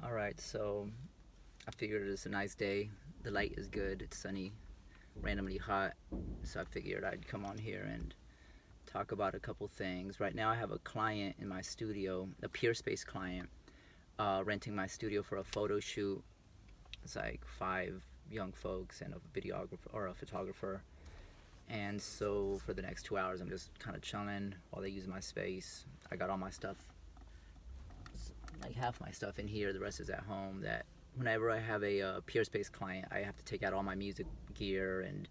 Alright, so I figured it's a nice day. The light is good, it's sunny, randomly hot. So I figured I'd come on here and talk about a couple things. Right now, I have a client in my studio, a Peerspace client, renting my studio for a photo shoot. It's like five young folks and a videographer or a photographer. And so for the next 2 hours, I'm just kind of chilling while they use my space. I got all my stuff, like half my stuff in here, the rest is at home. That whenever I have a Peerspace client, I have to take out all my music gear and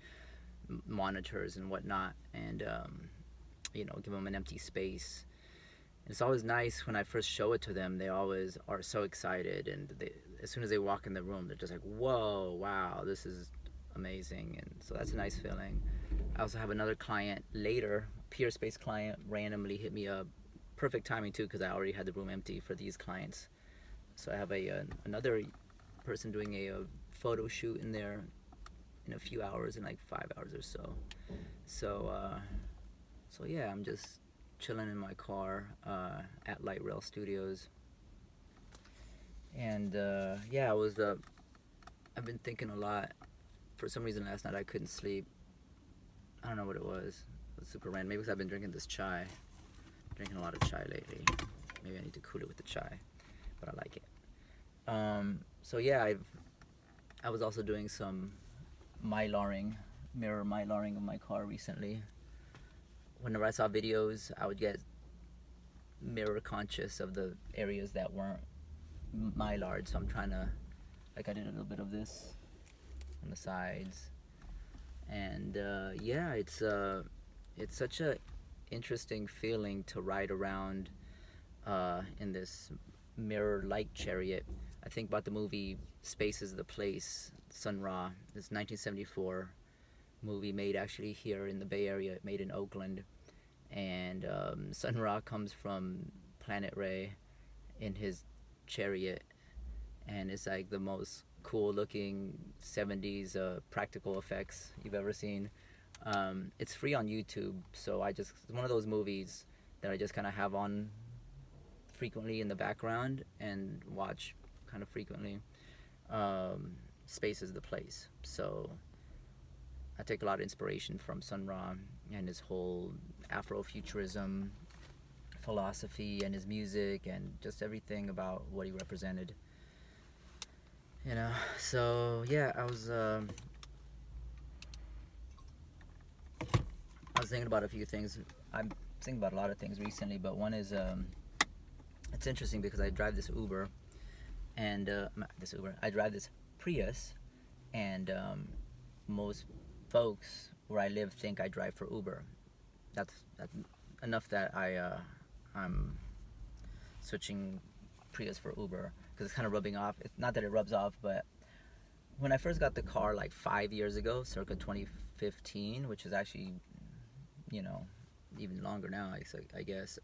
monitors and whatnot, and give them an empty space. And it's always nice when I first show it to them. They always are so excited, and as soon as they walk in the room, they're just like, "Whoa, wow, this is amazing!" And so that's a nice feeling. I also have another client later, Peerspace client, randomly hit me up. Perfect timing too, because I already had the room empty for these clients. So I have another person doing a photo shoot in there in a few hours, in like 5 hours or so. So yeah, I'm just chilling in my car at Light Rail Studios, and yeah, I've been thinking a lot. For some reason, last night I couldn't sleep. I don't know what it was. It was super random. Maybe because I've been drinking this chai. Drinking a lot of chai lately. Maybe I need to cool it with the chai, but I like it. So yeah, I was also doing some mylaring, mirror mylaring of my car recently. Whenever I saw videos, I would get mirror conscious of the areas that weren't mylared. So I'm trying to, like, I did a little bit of this on the sides, and yeah, it's such a interesting feeling to ride around in this mirror light chariot. I think about the movie Space is the Place, Sun Ra. This 1974 movie made actually here in the Bay Area, made in Oakland. And Sun Ra comes from Planet Ray in his chariot, and it's like the most cool looking 70s practical effects you've ever seen. It's free on YouTube, so it's one of those movies that I just kind of have on frequently in the background and watch kind of frequently. Space is the Place. So I take a lot of inspiration from Sun Ra and his whole Afrofuturism philosophy and his music and just everything about what he represented. So yeah, I was thinking about a few things. I'm thinking about a lot of things recently, but one is it's interesting because I drive this Uber, and I drive this Prius, and most folks where I live think I drive for Uber. That's enough that I'm switching Prius for Uber because it's kind of rubbing off. It's not that it rubs off, but when I first got the car like 5 years ago, circa 2015, which is actually, even longer now, I guess.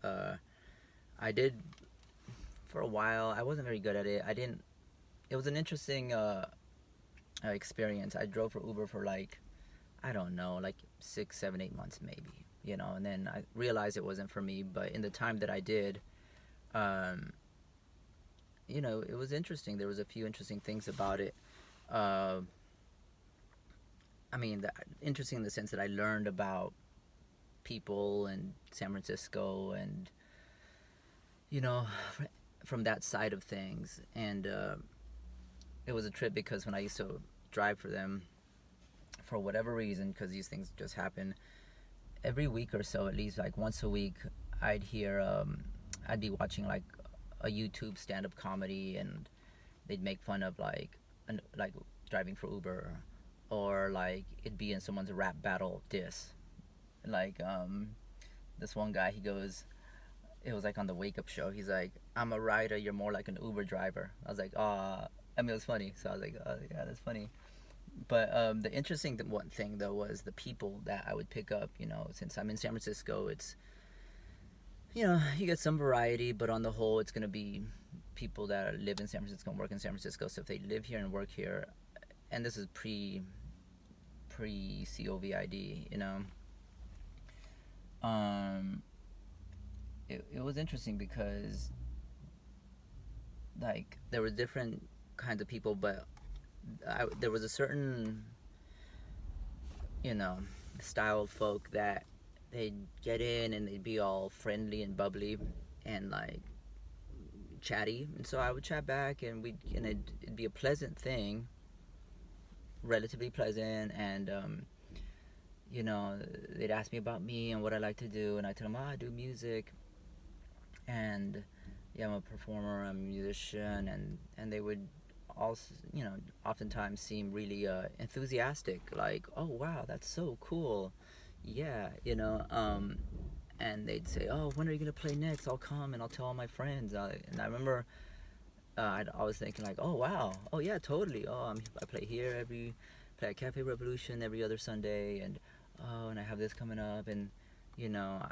I did for a while. I wasn't very good at it. It was an interesting experience. I drove for Uber for like, I don't know, like 6, 7, 8 months maybe, and then I realized it wasn't for me. But in the time that I did, it was interesting. There was a few interesting things about it. Interesting in the sense that I learned about people in San Francisco and, from that side of things. And it was a trip because when I used to drive for them, for whatever reason, because these things just happen, every week or so, at least like once a week, I'd be watching like a YouTube stand-up comedy, and they'd make fun of like driving for Uber, or like it'd be in someone's rap battle diss. Like this one guy, he goes, it was like on the Wake Up Show. He's like, "I'm a rider, you're more like an Uber driver." I was like, it was funny. So I was like, "Oh yeah, that's funny." But the interesting one thing though was the people that I would pick up. Since I'm in San Francisco, it's you get some variety, but on the whole, it's gonna be people that live in San Francisco and work in San Francisco. So if they live here and work here, and this is pre COVID, it was interesting because like there were different kinds of people, but there was a certain, you know, style of folk that they'd get in and they'd be all friendly and bubbly and like chatty, and so I would chat back, and it'd be a pleasant thing, relatively pleasant, and you know, they'd ask me about me and what I like to do, and I tell them, oh, I do music, and yeah, I'm a performer, I'm a musician, and they would also, you know, oftentimes seem really enthusiastic, like, oh wow, that's so cool, yeah, you know, and they'd say, oh, when are you gonna play next? I'll come and I'll tell all my friends. And I remember I was thinking like, oh wow, oh yeah, totally. Oh, I play here play at Cafe Revolution every other Sunday, and oh, and I have this coming up, and you know,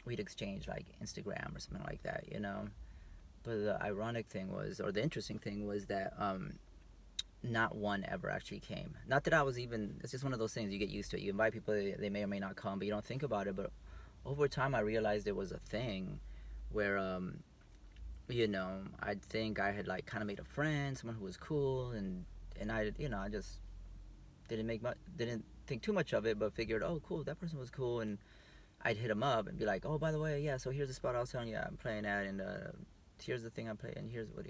we'd exchange like Instagram or something like that, you know. But the ironic thing was, or the interesting thing was that not one ever actually came. Not that I was even. It's just one of those things you get used to it. You invite people, they may or may not come, but you don't think about it. But over time, I realized it was a thing where you know, I think I had like kind of made a friend, someone who was cool, and I, you know, I just didn't think too much of it, but figured, oh, cool, that person was cool, and I'd hit him up and be like, oh, by the way, yeah, so here's the spot I was telling you I'm playing at, and here's the thing I'm playing, and here's what.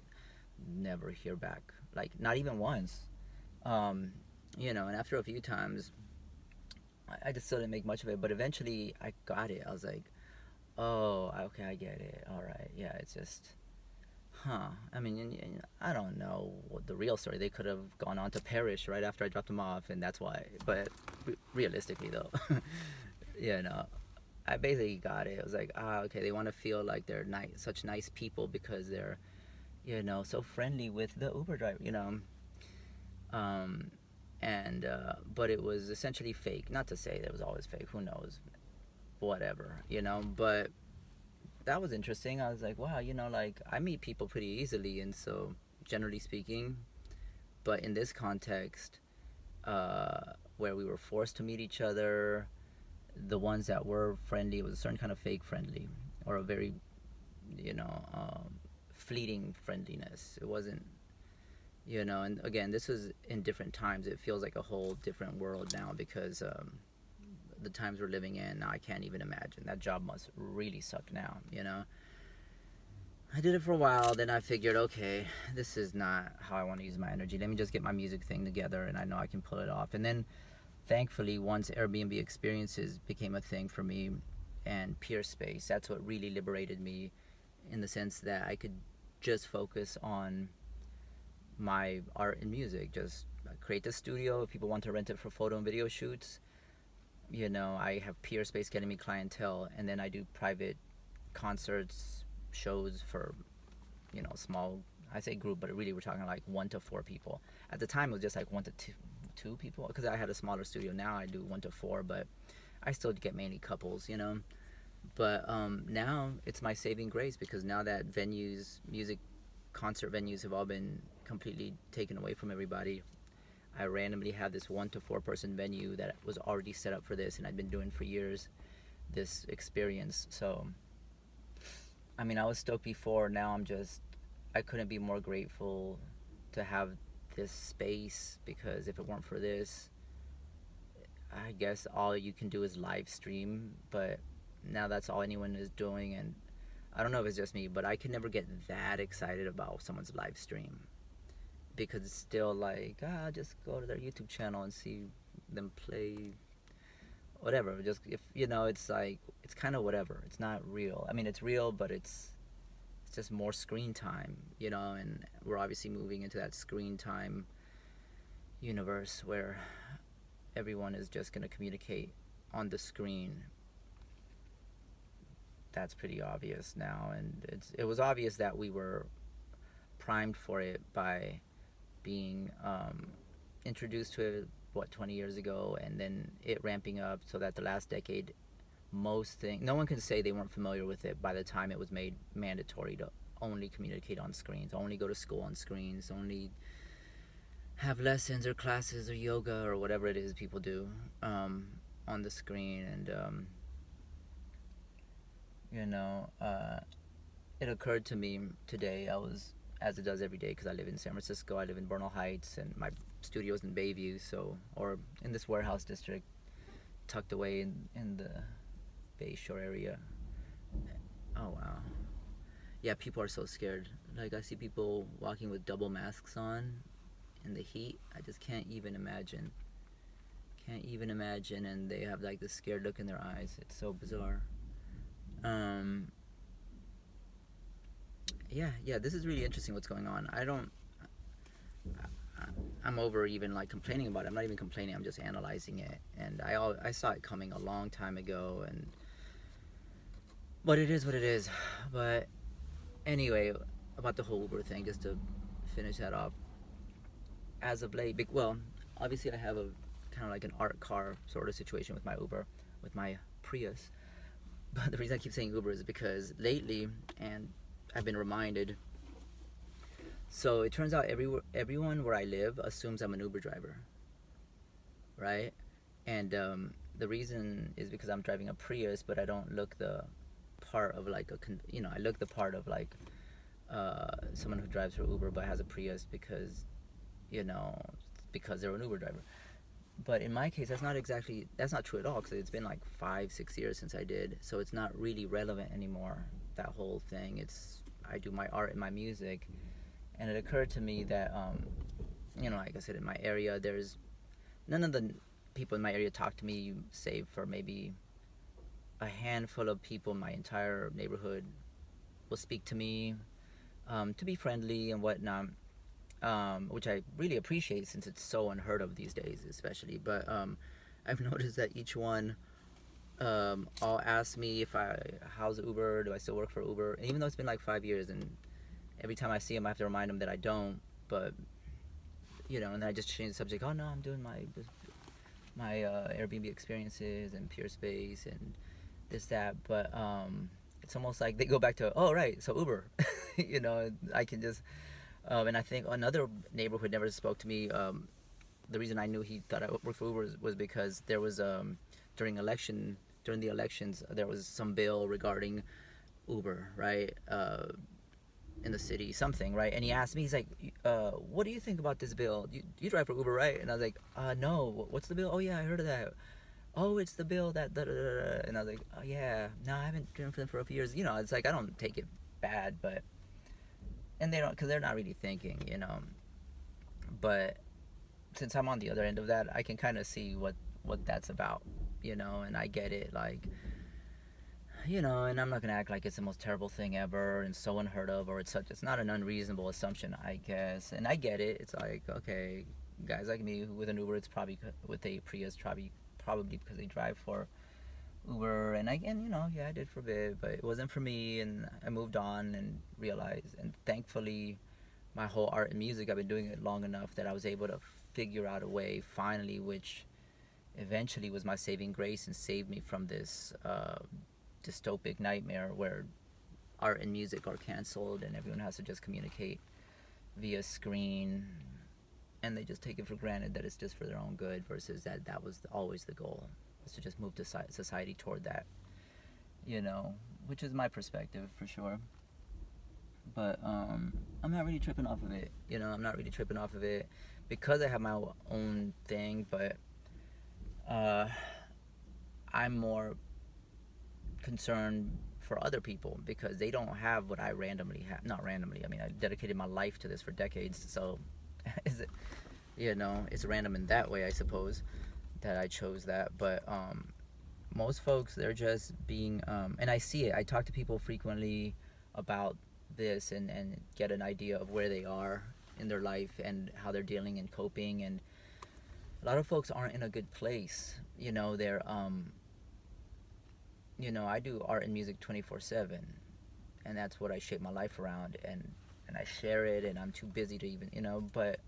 Never hear back, like not even once, you know. And after a few times, I just still didn't make much of it, but eventually I got it. I was like, oh, okay, I get it. All right, yeah, it's just. Huh. I mean, I don't know what the real story. They could have gone on to perish right after I dropped them off, and that's why. But realistically, though, you know, I basically got it. It was like, ah, okay, they want to feel like they're nice, such nice people because they're, you know, so friendly with the Uber driver, you know. Um, and but it was essentially fake. Not to say that it was always fake. Who knows? Whatever, you know. But that was interesting. I was like, wow, you know, like I meet people pretty easily, and so generally speaking, but in this context, where we were forced to meet each other, the ones that were friendly, it was a certain kind of fake friendly, or a very, you know, fleeting friendliness. It wasn't, you know, and again, this was in different times. It feels like a whole different world now because the times we're living in now, I can't even imagine. That job must really suck now, you know. I did it for a while, then I figured, okay, this is not how I want to use my energy. Let me just get my music thing together, and I know I can pull it off. And then thankfully, once Airbnb experiences became a thing for me, and Peerspace, that's what really liberated me, in the sense that I could just focus on my art and music. Just create the studio. If people want to rent it for photo and video shoots, you know, I have Peerspace getting me clientele, and then I do private concerts, shows for, you know, small, I say group, but really we're talking like 1 to 4 people. At the time it was just like 1 to 2 people, because I had a smaller studio. Now I do 1 to 4, but I still get mainly couples, you know. But now it's my saving grace, because now that venues, music concert venues have all been completely taken away from everybody, I randomly have this 1 to 4 person venue that was already set up for this, and I've been doing for years, this experience. So I mean, I was stoked before. Now I couldn't be more grateful to have this space, because if it weren't for this, I guess all you can do is live stream. But now that's all anyone is doing, and I don't know if it's just me, but I can never get that excited about someone's live stream, because it's still like, just go to their YouTube channel and see them play whatever. Just, if you know, it's like, it's kind of whatever. It's not real. I mean, it's real, but it's just more screen time, you know. And we're obviously moving into that screen time universe where everyone is just going to communicate on the screen. That's pretty obvious now, and it was obvious that we were primed for it by being introduced to it, 20 years ago, and then it ramping up, so that the last decade, no one can say they weren't familiar with it by the time it was made mandatory to only communicate on screens, only go to school on screens, only have lessons or classes or yoga or whatever it is people do on the screen. And you know, it occurred to me today. I was, as it does every day, because I live in San Francisco. I live in Bernal Heights, and my studio's in Bayview, so or in this warehouse district, tucked away in the Bay Shore area. Oh wow. Yeah, people are so scared. Like I see people walking with double masks on in the heat. I just can't even imagine. Can't even imagine, and they have like this scared look in their eyes. It's so bizarre. Um, yeah. This is really interesting. What's going on? I don't. I'm over even like complaining about it. I'm not even complaining. I'm just analyzing it, and I saw it coming a long time ago, and but it is what it is. But anyway, about the whole Uber thing, just to finish that off. As of late, well, obviously I have a kind of like an art car sort of situation with my Uber, with my Prius. But the reason I keep saying Uber is because lately, and I've been reminded. So it turns out everyone where I live assumes I'm an Uber driver, right? And the reason is because I'm driving a Prius, but I don't look the part of like I look the part of like someone who drives for Uber but has a Prius because you know because they're an Uber driver. But in my case, that's not true at all because it's been like 5-6 years since I did, so it's not really relevant anymore. That whole thing. It's I do my art and my music, and it occurred to me that like I said, in my area, there's none of the people in my area talk to me, save for maybe a handful of people in my entire neighborhood will speak to me to be friendly and whatnot, which I really appreciate since it's so unheard of these days, especially. But I've noticed that each one all ask me how's Uber, do I still work for Uber, and even though it's been like 5 years, and every time I see them, I have to remind them that I don't. But and then I just change the subject. Oh no, I'm doing my Airbnb experiences and Peerspace and this that. But it's almost like they go back to, oh right, so Uber. I can just and I think another neighbor who never spoke to me. The reason I knew he thought I worked for Uber was because there was during the elections there was some bill regarding Uber, right? In the city, something, right? And he asked me, he's like, what do you think about this bill? You drive for Uber, right? And I was like, no. What's the bill? Oh yeah, I heard of that. Oh, it's the bill that da, da, da, da. And I was like, oh yeah, no, I haven't driven for them for a few years. It's like I don't take it bad, but and they don't, because they're not really thinking, but since I'm on the other end of that, I can kind of see what that's about, and I get it, like, and I'm not gonna act like it's the most terrible thing ever and so unheard of, or it's not an unreasonable assumption, I guess, and I get it. It's like, okay, guys like me with an Uber, it's probably with a Prius, probably because they drive for Uber, and yeah, I did for a bit, but it wasn't for me, and I moved on and realized, and thankfully, my whole art and music, I've been doing it long enough that I was able to figure out a way finally, which eventually was my saving grace and saved me from this dystopic nightmare where art and music are canceled and everyone has to just communicate via screen, and they just take it for granted that it's just for their own good versus that was always the goal, was to just move to society toward that, which is my perspective for sure. But I'm not really tripping off of it. I'm not really tripping off of it because I have my own thing. But I'm more concerned for other people because they don't have what I randomly have. Not randomly. I mean, I dedicated my life to this for decades. So, is it? It's random in that way, I suppose, that I chose that. But most folks, they're just being, and I see it. I talk to people frequently about this and get an idea of where they are in their life and how they're dealing and coping, and a lot of folks aren't in a good place. They're I do art and music 24/7, and that's what I shape my life around, and I share it, and I'm too busy to even but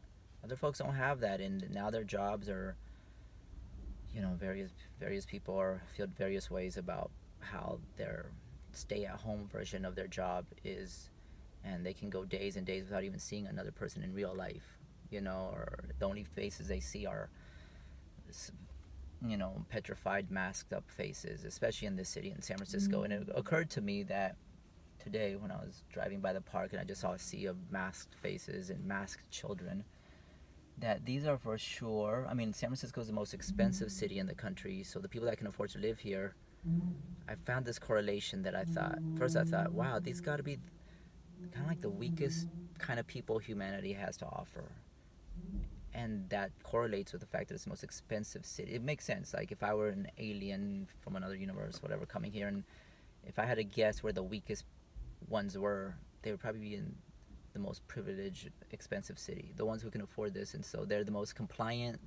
other folks don't have that, and now their jobs are various people feel various ways about how their stay-at-home version of their job is, and they can go days and days without even seeing another person in real life, or the only faces they see are petrified, masked up faces, especially in this city in San Francisco. And it occurred to me that today when I was driving by the park and I just saw a sea of masked faces and masked children, that these are for sure. I mean, San Francisco is the most expensive city in the country, so the people that can afford to live here, I found this correlation that I thought, first I thought, wow, these got to be kind of like the weakest kind of people humanity has to offer. And that correlates with the fact that it's the most expensive city. It makes sense. Like if I were an alien from another universe, whatever, coming here, and if I had to guess where the weakest ones were, they would probably be in the most privileged, expensive city. The ones who can afford this, and so they're the most compliant,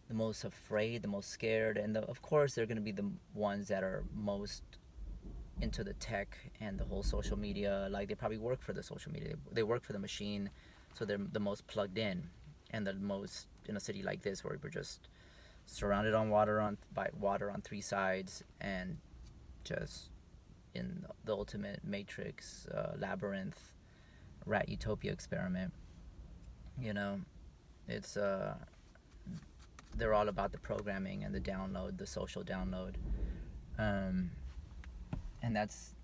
the most afraid, the most scared, and of course they're going to be the ones that are most into the tech and the whole social media. Like they probably work for the social media. They work for the machine, so they're the most plugged in, and the most in a city like this where we're just surrounded by water on three sides and just in the ultimate matrix labyrinth rat utopia experiment. You know, it's they're all about the programming and the download, the social download, um, and that's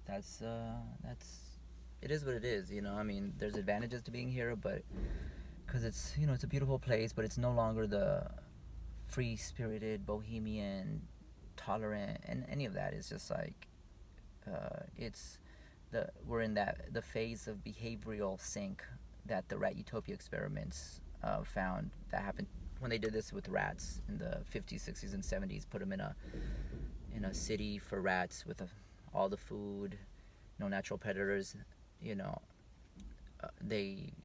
it is what it is. You know, I mean, there's advantages to being here, but because it's, you know, it's a beautiful place, but it's no longer the free spirited bohemian tolerant and any of that. It's just like it's we're in the phase of behavioral sync that the rat utopia experiments found that happened when they did this with rats in the 50s, 60s, and 70s. Put them in a city for rats with all the food, no natural predators. You know, they